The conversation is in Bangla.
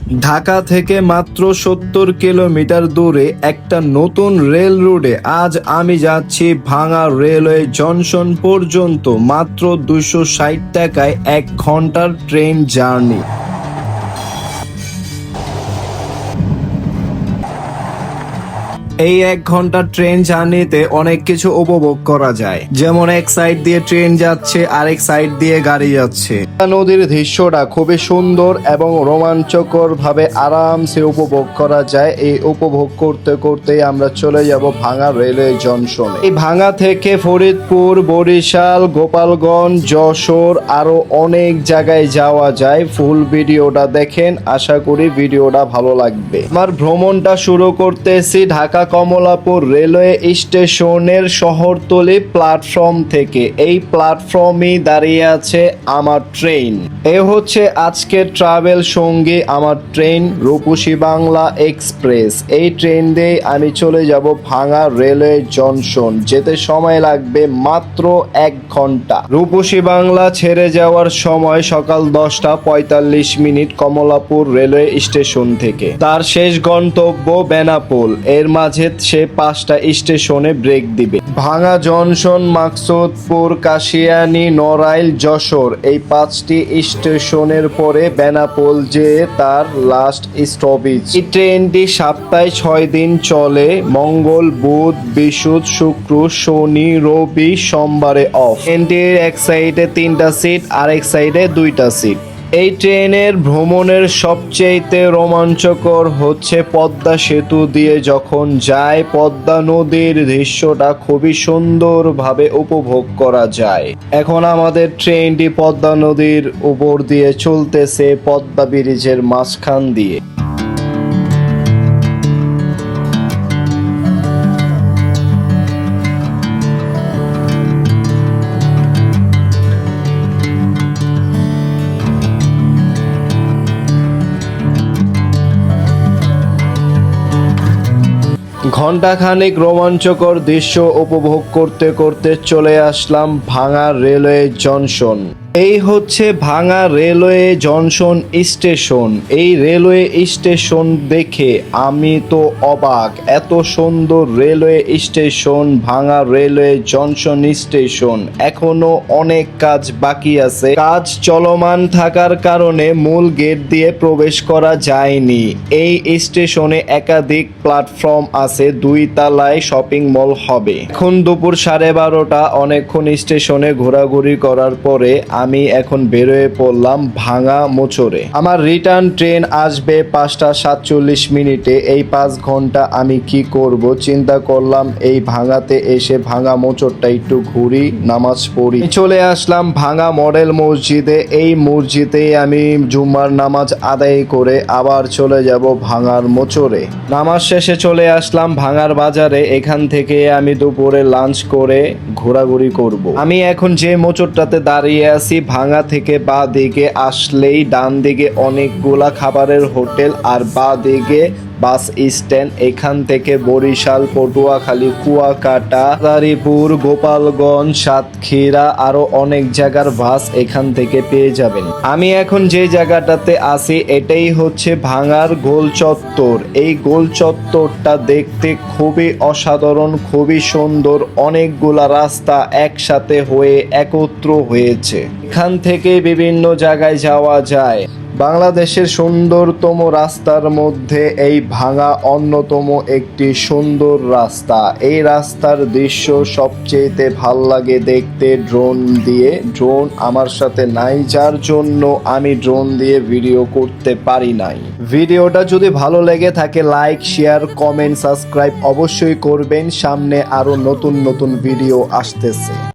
ঢাকা থেকে মাত্র ৭০ কিলোমিটার দূরে একটা নতুন রেল রোডে আজ আমি যাচ্ছি। ভাঙা রেলওয়ে জংশন পর্যন্ত মাত্র ২৬০ টাকায় ১ ঘন্টার ট্রেন জার্নি। এই ১ ঘন্টার ট্রেন জার্নিতে অনেক কিছু উপভোগ করা যায়, যেমন এক সাইড দিয়ে ট্রেন যাচ্ছে, আরেক সাইড দিয়ে গাড়ি যাচ্ছে। নদীর দৃশ্যটা খুবই সুন্দর এবং রোমাঞ্চকর ভাবে আরামসে উপভোগ করা যায়। এই উপভোগ করতে করতেই আমরা চলে যাব ভাঙা রেলওয়ে জংশনে। এই ভাঙা থেকে ফরিদপুর, বরিশাল, গোপালগঞ্জ, যশোর আরো অনেক জায়গায় যাওয়া যায়। ফুল ভিডিওটা দেখেন, আশা করি ভিডিওটা ভালো লাগবে। আমার ভ্রমণটা শুরু করতেছি ঢাকা কমলাপুর রেলওয়ে স্টেশনের শহরতলি প্ল্যাটফর্ম থেকে। এই প্ল্যাটফর্মেই দাঁড়িয়ে আছে আমার ট্রেন। এ হচ্ছে আজকে ট্রাভেল সঙ্গী আমার ট্রেন রূপসী বাংলা এক্সপ্রেস। এই ট্রেন দিয়ে আমি চলে যাব ভাঙা রেলওয়ে জংশন। যেতে সময় লাগবে মাত্র ১ ঘন্টা। রূপসী বাংলা ছেড়ে যাওয়ার সময় সকাল ১০টা ৪৫ কমলাপুর রেলওয়ে স্টেশন থেকে। তার শেষ গন্তব্য বেনাপোল। এর মাঝে সে ৫টা স্টেশনে ব্রেক দিবে। ভাঙা জংশন, মাকসুদপুর, কাশিয়ানী, নড়াইল, যশোর এই ৫টি স্টেশনের পরে বেনাপোল যে তার লাস্ট স্টপেজ। এই ট্রেনটি সপ্তাহে ৬ দিন চলে। মঙ্গল, বুধ, বৃহস্পতি, শুক্র, শনি, রবি, সোমবারে অফ। ট্রেনটির এক সাইডে ৩টা সিট, আরেক সাইডে ২টা সিট। এই ট্রেনের ভ্রমণের সবচেয়ে রোমাঞ্চকর হচ্ছে পদ্মা সেতু দিয়ে যখন যায়। পদ্মা নদীর দৃশ্যটা খুবই সুন্দরভাবে উপভোগ করা যায়। এখন আমাদের ট্রেনটি পদ্মা নদীর উপর দিয়ে চলতেছে, পদ্মা ব্রিজের মাঝখান দিয়ে। ঘণ্টাখানেক রোমাঞ্চকর দৃশ্য উপভোগ করতে করতে চলে আসলাম ভাঙা রেলওয়ে জংশন। এই হচ্ছে ভাঙা রেলওয়ে জংশন স্টেশন। এই রেলওয়ে স্টেশন দেখে আমি তো অবাক। এত সুন্দর রেলওয়ে স্টেশন, ভাঙা রেলওয়ে জংশন স্টেশন। এখনো অনেক কাজ বাকি আছে। কাজ চলমান থাকার কারণে মূল গেট দিয়ে প্রবেশ করা যায়নি। এই স্টেশনে একাধিক প্ল্যাটফর্ম আছে। ২ তলায় শপিং মল হবে। এখন দুপুর ১২:৩০। অনেকক্ষণ স্টেশনে ঘোরাঘুরি করার পরে আমি এখন বেরোয় পড়লাম ভাঙা মোচরে। আমার রিটার্ন ট্রেন আসবে ৫টা ৪৭। এই ৫ ঘন্টা আমি কি করব চিন্তা করলাম। এই ভাঙাতে এসে ভাঙা মোচরটা একটু ঘুরি, নামাজ পড়ি। চলে আসলাম ভাঙা মডেল মসজিদে। এই মসজিদে আমি জুম্মার নামাজ আদায় করে আবার চলে যাব ভাঙার মোচরে। নামাজ শেষে চলে আসলাম ভাঙার বাজারে। এখান থেকে আমি দুপুরে লাঞ্চ করে ঘোরাঘুরি করব। আমি এখন যে মোচরটাতে দাঁড়িয়ে আছি, ভাঙা থেকে বাঁ দিকে আসলেই ডান দিকে অনেকগুলা খাবারের হোটেল আর বাঁ দিকে বাস স্ট্যান্ড। এখান থেকে বরিশাল, পটুয়াখালী, কুয়াকাটা, মাদারীপুর, গোপালগঞ্জ, সাতক্ষীরা আরো অনেক জায়গার বাস এখান থেকে পেয়ে যাবেন। আমি এখন যে জায়গাটাতে আছি এটাই হচ্ছে ভাঙার গোল চত্বর। এই গোল চত্বরটা দেখতে খুবই অসাধারণ, খুবই সুন্দর। অনেকগুলা রাস্তা একসাথে হয়ে একত্র হয়েছে। এখান থেকে বিভিন্ন জায়গায় যাওয়া যায়। বাংলাদেশের সুন্দরতম রাস্তার মধ্যে এই ভাঙা অন্যতম একটি সুন্দর রাস্তা। এই রাস্তার দৃশ্য সবচেয়ে ভাল লাগে দেখতে ড্রোন দিয়ে। ড্রোন আমার সাথে নাই, যার জন্য আমি ড্রোন দিয়ে ভিডিও করতে পারি নাই। ভিডিওটা যদি ভালো লেগে থাকে লাইক, শেয়ার, কমেন্ট, সাবস্ক্রাইব অবশ্যই করবেন। সামনে আরো নতুন নতুন ভিডিও আসতেছে।